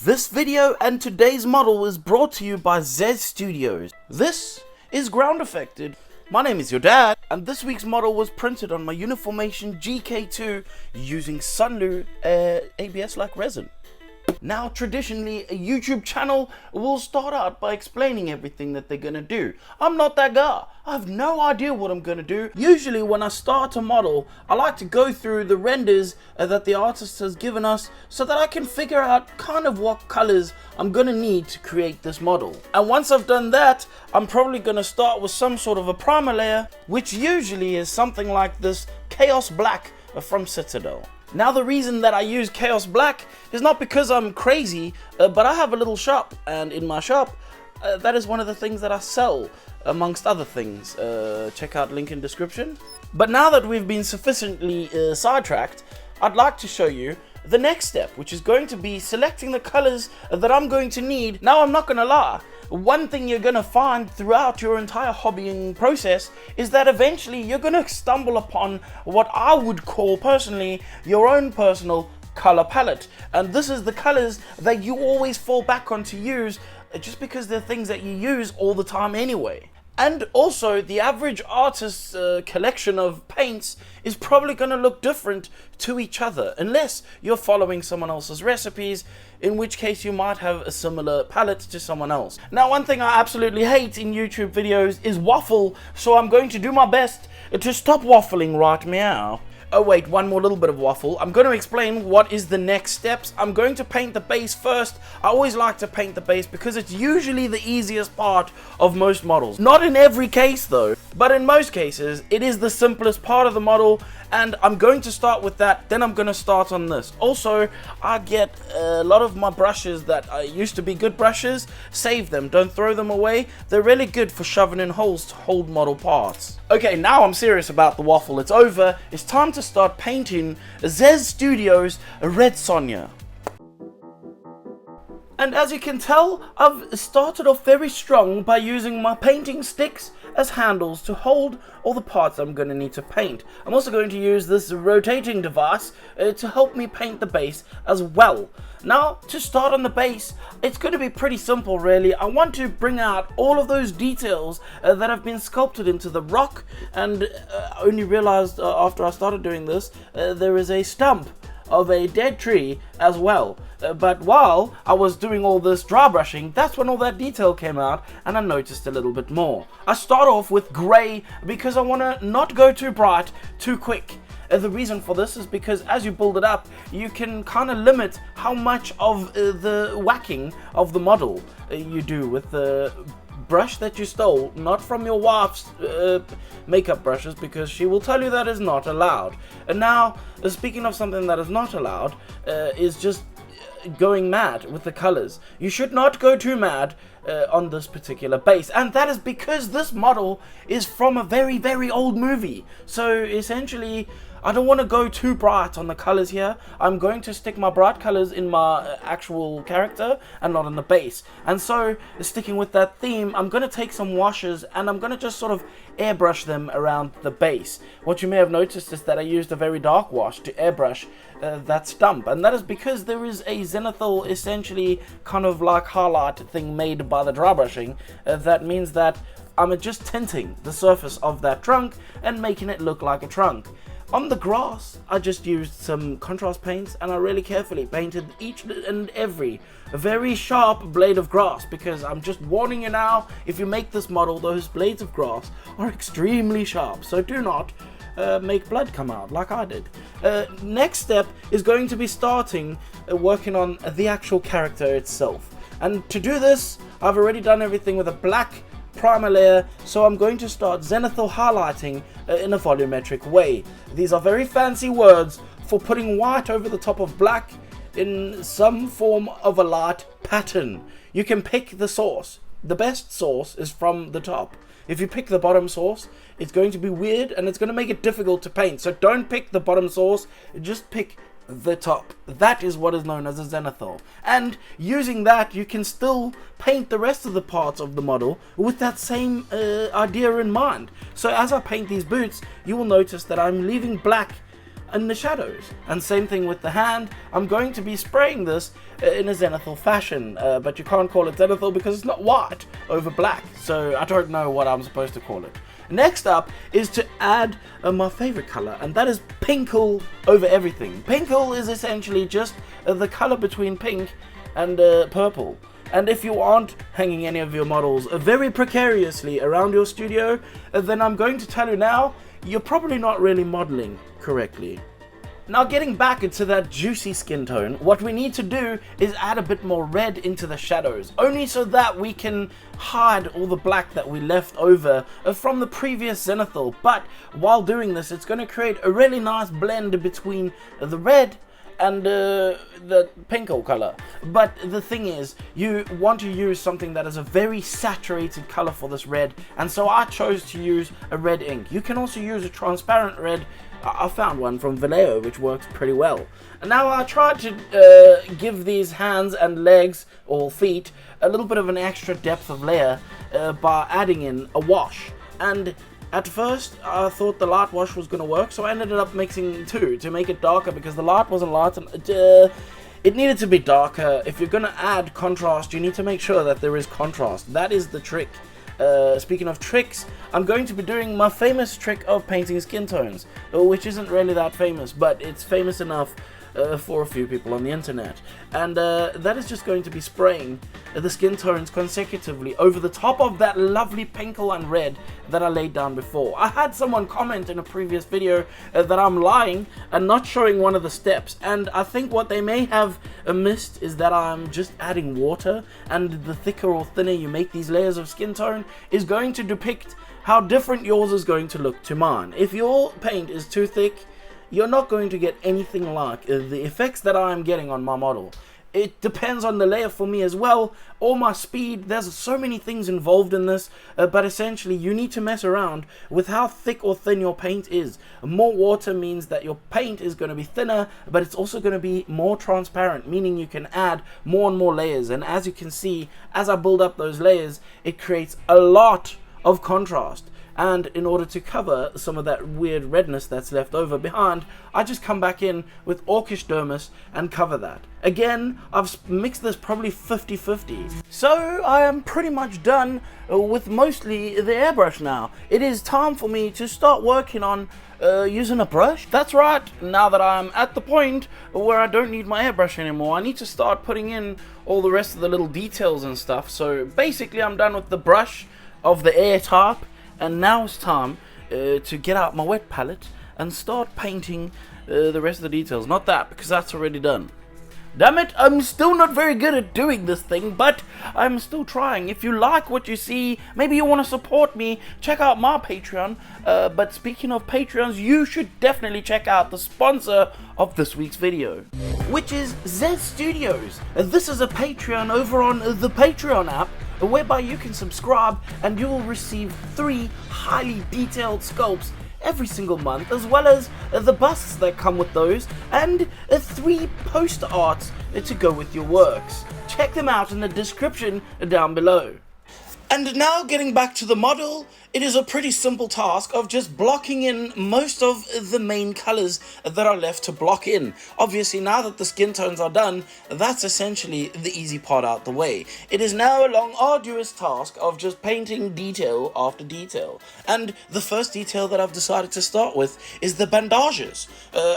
This video and today's model is brought to you by Zez Studios. This is Ground Affected. My name is your dad, and this week's model was printed on my Uniformation GK2 using Sunlu ABS-like resin. Now, traditionally, a YouTube channel will start out by explaining everything that they're gonna do. I'm not that guy. I have no idea what I'm gonna do. Usually when I start a model, I like to go through the renders that the artist has given us so that I can figure out kind of what colors I'm gonna need to create this model. And once I've done that, I'm probably gonna start with some sort of a primer layer, which usually is something like this Chaos Black from Citadel. Now, the reason that I use Chaos Black is not because I'm crazy, but I have a little shop, and in my shop, that is one of the things that I sell, amongst other things. Check out link in description. But now that we've been sufficiently sidetracked, I'd like to show you the next step, which is going to be selecting the colors that I'm going to need. Now, I'm not gonna lie. One thing you're gonna find throughout your entire hobbying process is that eventually you're gonna stumble upon what I would call personally your own personal color palette. And this is the colors that you always fall back on to use just because they're things that you use all the time anyway. And also, the average artist's collection of paints is probably going to look different to each other, unless you're following someone else's recipes, in which case you might have a similar palette to someone else. Now, one thing I absolutely hate in YouTube videos is waffle, so I'm going to do my best to stop waffling right meow. Oh wait, one more little bit of waffle. I'm going to explain what is the next steps. I'm going to paint the base first. I always like to paint the base because it's usually the easiest part of most models. Not in every case though, but in most cases, it is the simplest part of the model, and I'm going to start with that, then I'm going to start on this. Also, I get a lot of my brushes that used to be good brushes, save them, don't throw them away. They're really good for shoving in holes to hold model parts. Okay, now I'm serious about the waffle. It's over. It's time to start painting Zez Studios Red Sonja. And as you can tell, I've started off very strong by using my painting sticks as handles to hold all the parts I'm going to need to paint. I'm also going to use this rotating device to help me paint the base as well. Now, to start on the base, it's going to be pretty simple really. I want to bring out all of those details that have been sculpted into the rock, and I only realized after I started doing this, there is a stump of a dead tree as well. But while I was doing all this dry brushing, that's when all that detail came out and I noticed a little bit more. I start off with grey because I want to not go too bright too quick. The reason for this is because as you build it up, you can kind of limit how much of the whacking of the model you do with the brush that you stole, not from your wife's makeup brushes, because she will tell you that is not allowed. And now, speaking of something that is not allowed, is just going mad with the colors. You should not go too mad on this particular base, and that is because this model is from a very, very old movie. So essentially, I don't want to go too bright on the colors here. I'm going to stick my bright colors in my actual character and not in the base. And so, sticking with that theme, I'm going to take some washes and I'm going to just sort of airbrush them around the base. What you may have noticed is that I used a very dark wash to airbrush that stump, and that is because there is a zenithal, essentially kind of like highlight thing made by the dry brushing. That means that I'm just tinting the surface of that trunk and making it look like a trunk. On the grass, I just used some contrast paints and I really carefully painted each and every very sharp blade of grass, because I'm just warning you now, if you make this model, those blades of grass are extremely sharp, so do not make blood come out like I did. Next step is going to be starting working on the actual character itself. And to do this, I've already done everything with a black primer layer, so I'm going to start zenithal highlighting in a volumetric way. These are very fancy words for putting white over the top of black in some form of a light pattern. You can pick the source. The best source is from the top. If you pick the bottom source, it's going to be weird and it's going to make it difficult to paint. So don't pick the bottom source, just pick the top. That is what is known as a zenithal, and using that you can still paint the rest of the parts of the model with that same idea in mind. So as I paint these boots, you will notice that I'm leaving black in the shadows. And same thing with the hand. I'm going to be spraying this in a zenithal fashion, but you can't call it zenithal because it's not white over black, so I don't know what I'm supposed to call it. Next up is to add my favorite color, and that is pinkle over everything. Pinkle is essentially just the color between pink and purple. And if you aren't hanging any of your models very precariously around your studio, then I'm going to tell you now, you're probably not really modeling correctly. Now, getting back into that juicy skin tone, what we need to do is add a bit more red into the shadows, only so that we can hide all the black that we left over from the previous zenithal. But while doing this, it's going to create a really nice blend between the red and the pinkle color. But the thing is, you want to use something that is a very saturated color for this red, and so I chose to use a red ink. You can also use a transparent red. I found one from Vallejo which works pretty well. And now I tried to give these hands and legs or feet a little bit of an extra depth of layer by adding in a wash. And at first I thought the light wash was going to work, so I ended up mixing two to make it darker because the light wasn't light and it needed to be darker. If you're going to add contrast, you need to make sure that there is contrast. That is the trick. Speaking of tricks, I'm going to be doing my famous trick of painting skin tones, which isn't really that famous, but it's famous enough for a few people on the internet. And that is just going to be spraying the skin tones consecutively over the top of that lovely pinkle and red that I laid down before. I had someone comment in a previous video that I'm lying and not showing one of the steps, and I think what they may have missed is that I'm just adding water, and the thicker or thinner you make these layers of skin tone is going to depict how different yours is going to look to mine. If your paint is too thick, you're not going to get anything like the effects that I'm getting on my model. It depends on the layer for me as well, or my speed. There's so many things involved in this, but essentially you need to mess around with how thick or thin your paint is. More water means that your paint is going to be thinner, but it's also going to be more transparent, meaning you can add more and more layers. And as you can see, as I build up those layers, it creates a lot of contrast. And in order to cover some of that weird redness that's left over behind, I just come back in with Orcish Dermis and cover that. Again, I've mixed this probably 50-50. So I am pretty much done with mostly the airbrush now. It is time for me to start working on using a brush. That's right, now that I'm at the point where I don't need my airbrush anymore, I need to start putting in all the rest of the little details and stuff. So basically I'm done with the brush of the air type. And now it's time to get out my wet palette and start painting the rest of the details. Not that, because that's already done. Damn it, I'm still not very good at doing this thing, but I'm still trying. If you like what you see, maybe you want to support me, check out my Patreon. But speaking of Patreons, you should definitely check out the sponsor of this week's video, which is Zed Studios. This is a Patreon over on the Patreon app, whereby you can subscribe and you will receive 3 highly detailed sculpts every single month, as well as the busts that come with those, and 3 poster arts to go with your works. Check them out in the description down below. And now getting back to the model, it is a pretty simple task of just blocking in most of the main colors that are left to block in. Obviously, now that the skin tones are done, that's essentially the easy part out the way. It is now a long, arduous task of just painting detail after detail. And the first detail that I've decided to start with is the bandages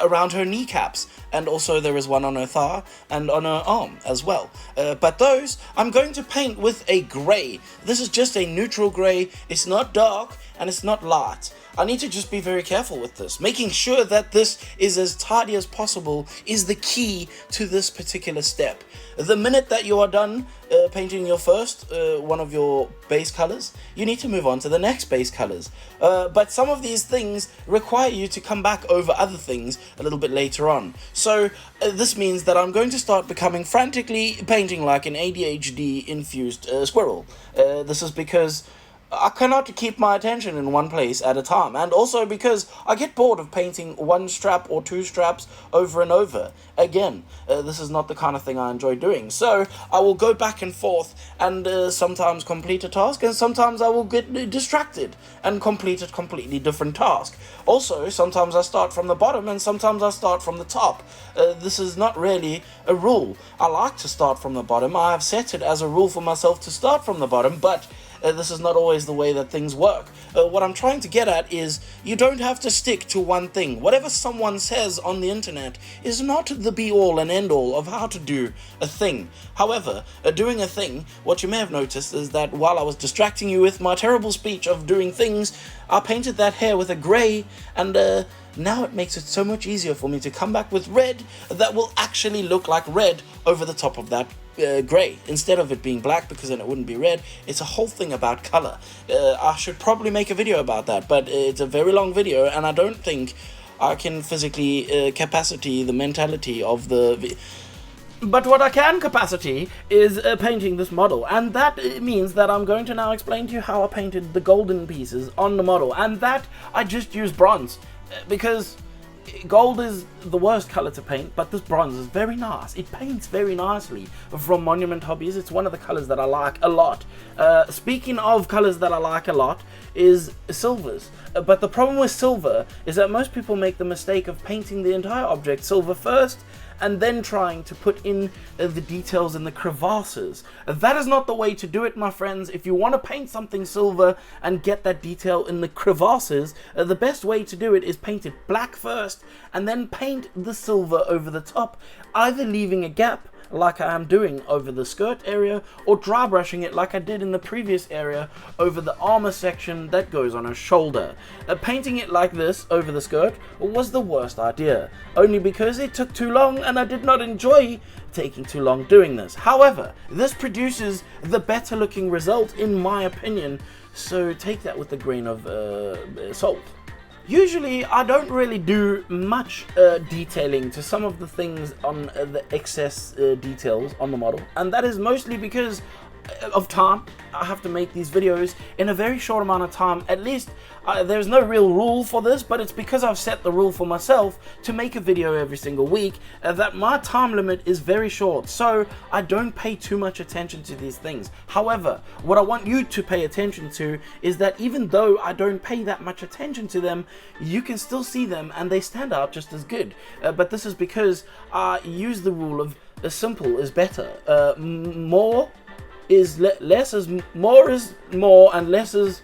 around her kneecaps. And also there is one on her thigh and on her arm as well. But those, I'm going to paint with a grey. This is just a neutral grey. It's not dark and it's not light. I need to just be very careful with this. Making sure that this is as tidy as possible is the key to this particular step. The minute that you are done painting your first one of your base colors, you need to move on to the next base colors. But some of these things require you to come back over other things a little bit later on. So this means that I'm going to start becoming frantically painting like an ADHD infused squirrel. This is because I cannot keep my attention in one place at a time, and also because I get bored of painting one strap or two straps over and over again. This is not the kind of thing I enjoy doing, so I will go back and forth and sometimes complete a task, and sometimes I will get distracted and complete a completely different task. Also, sometimes I start from the bottom and sometimes I start from the top. This is not really a rule. I like to start from the bottom. I have set it as a rule for myself to start from the bottom, but this is not always the way that things work. What I'm trying to get at is you don't have to stick to one thing. Whatever someone says on the internet is not the be-all and end-all of how to do a thing. However, doing a thing, what you may have noticed is that while I was distracting you with my terrible speech of doing things, I painted that hair with a grey, and now it makes it so much easier for me to come back with red that will actually look like red over the top of that grey, instead of it being black, because then it wouldn't be red. It's a whole thing about color. I should probably make a video about that, but it's a very long video, and I don't think I can physically capacity the mentality of the but what I can capacity is painting this model, and that means that I'm going to now explain to you how I painted the golden pieces on the model, and that I just used bronze, because gold is the worst color to paint, but this bronze is very nice. It paints very nicely from Monument Hobbies. It's one of the colors that I like a lot. Speaking of colors that I like a lot is silvers. But the problem with silver is that most people make the mistake of painting the entire object silver first, and then trying to put in the details in the crevasses. That is not the way to do it, my friends. If you want to paint something silver and get that detail in the crevasses, the best way to do it is paint it black first and then paint the silver over the top, either leaving a gap like I am doing over the skirt area, or dry brushing it like I did in the previous area over the armor section that goes on her shoulder. Painting it like this over the skirt was the worst idea, only because it took too long and I did not enjoy taking too long doing this. However, this produces the better looking result in my opinion, so take that with a grain of salt. Usually, I don't really do much detailing to some of the things on the excess details on the model, and that is mostly because of time. I have to make these videos in a very short amount of time. At least there's no real rule for this, but it's because I've set the rule for myself to make a video every single week that my time limit is very short, so I don't pay too much attention to these things. However, what I want you to pay attention to is that even though I don't pay that much attention to them, you can still see them and they stand out just as good. But this is because I use the rule of simple is better. More is less is more is more, and less is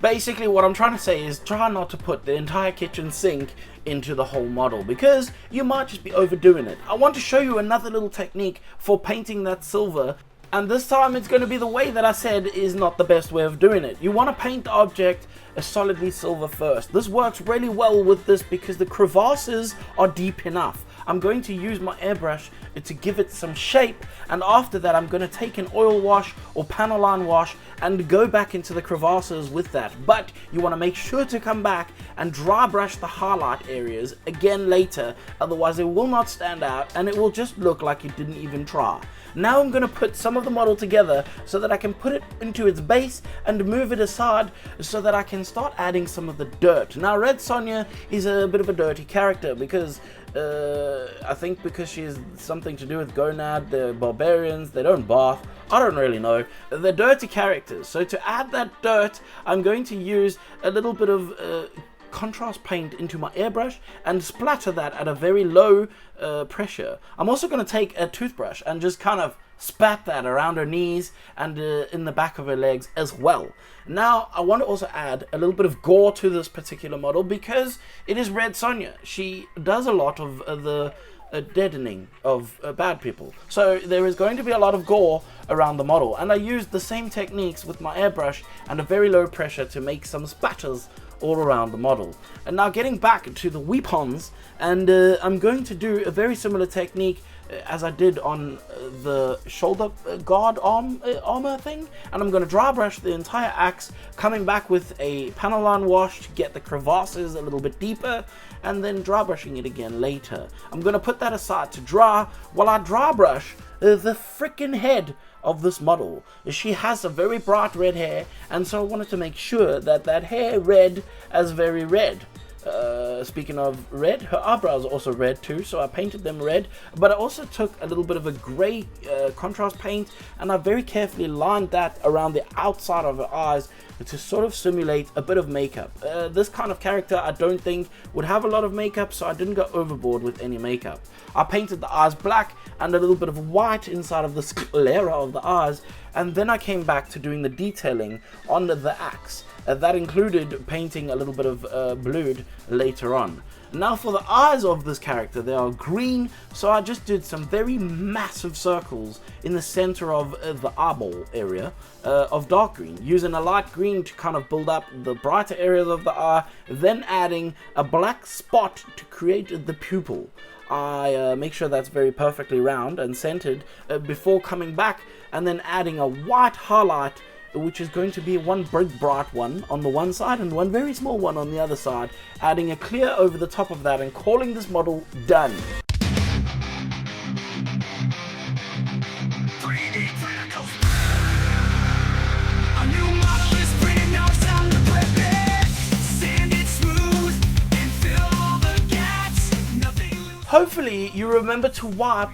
basically what I'm trying to say is try not to put the entire kitchen sink into the whole model, because you might just be overdoing it. I want to show you another little technique for painting that silver, and this time it's going to be the way that I said is not the best way of doing it. You want to paint the object solidly silver first. This works really well with this because the crevasses are deep enough. I'm going to use my airbrush to give it some shape, and after that I'm going to take an oil wash or panel line wash and go back into the crevasses with that. But you want to make sure to come back and dry brush the highlight areas again later, otherwise it will not stand out and it will just look like you didn't even try. Now I'm going to put some of the model together so that I can put it into its base and move it aside so that I can start adding some of the dirt. Now Red Sonja is a bit of a dirty character because I think because she's something to do with Gonad, the barbarians, they don't bath, I don't really know. They're dirty characters, so to add that dirt I'm going to use a little bit of contrast paint into my airbrush and splatter that at a very low pressure. I'm also going to take a toothbrush and just kind of spat that around her knees and in the back of her legs as well. Now I want to also add a little bit of gore to this particular model because it is Red Sonja. She does a lot of the deadening of bad people, so there is going to be a lot of gore around the model, and I used the same techniques with my airbrush and a very low pressure to make some spatters all around the model. And now getting back to the weapons, and I'm going to do a very similar technique as I did on the shoulder guard armor thing, and I'm going to dry brush the entire axe, coming back with a panel line wash to get the crevasses a little bit deeper, and then dry brushing it again later. I'm going to put that aside to dry. While I dry brush the freaking head of this model. She has a very bright red hair, and so I wanted to make sure that that hair read as very red. Speaking of red, her eyebrows are also red too, so I painted them red, but I also took a little bit of a grey contrast paint, and I very carefully lined that around the outside of her eyes to sort of simulate a bit of makeup. This kind of character I don't think would have a lot of makeup, so I didn't go overboard with any makeup. I painted the eyes black and a little bit of white inside of the sclera of the eyes, and then I came back to doing the detailing on the axe. That included painting a little bit of blued later on. Now for the eyes of this character, they are green, so I just did some very massive circles in the center of the eyeball area of dark green, using a light green to kind of build up the brighter areas of the eye, then adding a black spot to create the pupil. I make sure that's very perfectly round and centered before coming back and then adding a white highlight, which is going to be one big bright one on the one side and one very small one on the other side, adding a clear over the top of that and calling this model done. Hopefully you remember to wipe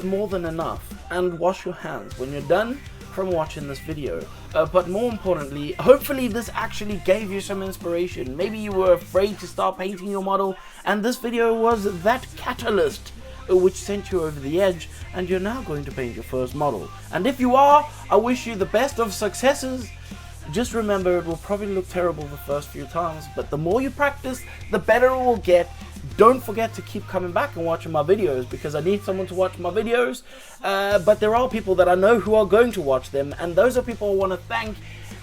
more than enough and wash your hands when you're done from watching this video. But more importantly, hopefully this actually gave you some inspiration. Maybe you were afraid to start painting your model, and this video was that catalyst which sent you over the edge, and you're now going to paint your first model. And if you are, I wish you the best of successes. Just remember, it will probably look terrible the first few times, but the more you practice, the better it will get. Don't forget to keep coming back and watching my videos, because I need someone to watch my videos, but there are people that I know who are going to watch them, and those are people I want to thank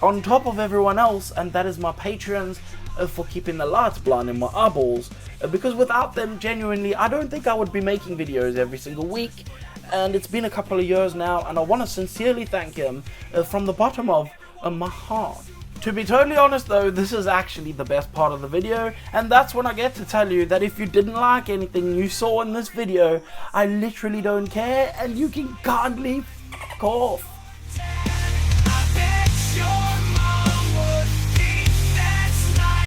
on top of everyone else, and that is my patrons for keeping the lights blind in my eyeballs, because without them, genuinely, I don't think I would be making videos every single week, and it's been a couple of years now, and I want to sincerely thank him from the bottom of my heart. To be totally honest though, this is actually the best part of the video, and that's when I get to tell you that if you didn't like anything you saw in this video, I literally don't care, and you can kindly fuck off.